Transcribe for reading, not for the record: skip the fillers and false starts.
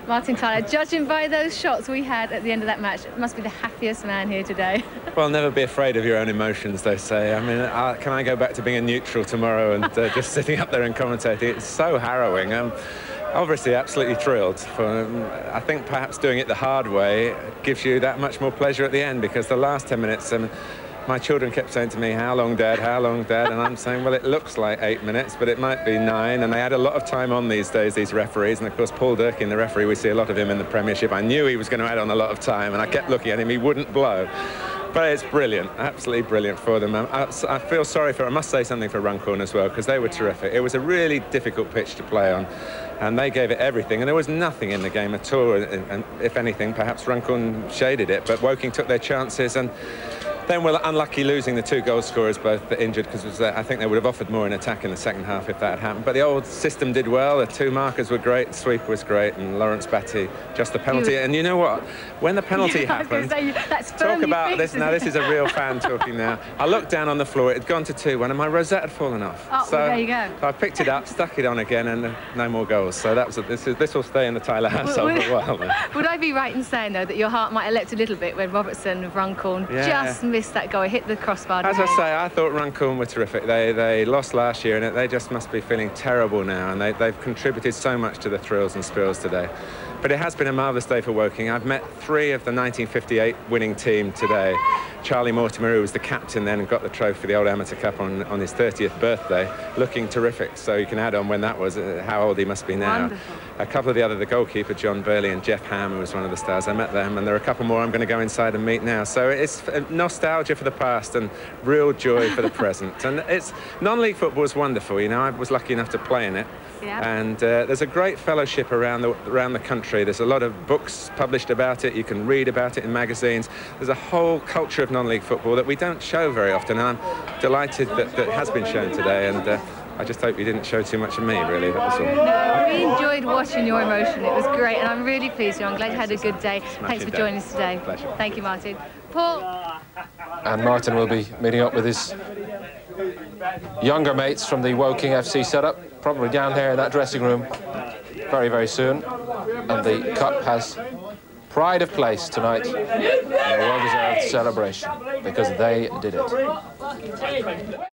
Martin Tyler, judging by those shots we had at the end of that match, must be the happiest man here today. Well, never be afraid of your own emotions, they say. I mean, can I go back to being a neutral tomorrow and just sitting up there and commentating? It's so harrowing. Obviously, absolutely thrilled. I think perhaps doing it the hard way gives you that much more pleasure at the end, because the last 10 minutes, my children kept saying to me, "How long, Dad? How long, Dad?" And I'm saying, well, it looks like 8 minutes, but it might be 9. And they had a lot of time on these days, these referees. And of course, Paul Durkin, the referee, we see a lot of him in the Premiership. I knew he was going to add on a lot of time, and I kept looking at him. He wouldn't blow. But it's brilliant, absolutely brilliant for them. I feel sorry for, I must say something for Runcorn as well, because they were terrific. It was a really difficult pitch to play on, and they gave it everything, and there was nothing in the game at all. And if anything, perhaps Runcorn shaded it, but Woking took their chances, and then we're unlucky losing the 2 goal scorers, both injured, because I think they would have offered more in attack in the second half if that had happened. But the old system did well. The 2 markers were great, the sweep was great, and Lawrence Batty, just the penalty. And you know what? When the penalty happened, talk about this. Now, this is a real fan talking now. I looked down on the floor, it had gone to 2-1, and my rosette had fallen off. Oh, so well, there you go. I picked it up, stuck it on again, and no more goals. So that was this will stay in the Tyler household for a while now. Would I be right in saying, though, that your heart might have leapt a little bit when Robertson of Runcorn just missed that goal? It hit the crossbar. As I say, I thought Runcorn were terrific. They lost last year, and they just must be feeling terrible now, and they've contributed so much to the thrills and spills today. But it has been a marvellous day for Woking. I've met 3 of the 1958 winning team today. Charlie Mortimer, who was the captain then and got the trophy, the Old Amateur Cup, on his 30th birthday, looking terrific. So you can add on when that was, how old he must be now. Wonderful. A couple of the other, the goalkeeper, John Burley, and Jeff Ham, who was one of the stars. I met them, and there are a couple more I'm going to go inside and meet now. So it's nostalgia for the past and real joy for the present. And non-league football is wonderful. You know, I was lucky enough to play in it. Yeah. And there's a great fellowship around the country. There's a lot of books published about it. You can read about it in magazines. There's a whole culture of non-league football that we don't show very often, and I'm delighted that it has been shown today. And I just hope you didn't show too much of me, really. That was all. No, I really enjoyed watching your emotion. It was great, and I'm really pleased with you. I'm glad you had a good day. Thanks for joining us today. Pleasure. Thank you, Martin. Paul. And Martin will be meeting up with his younger mates from the Woking FC setup, probably down there in that dressing room very, very soon. And the cup has pride of place tonight in a well-deserved celebration, because they did it.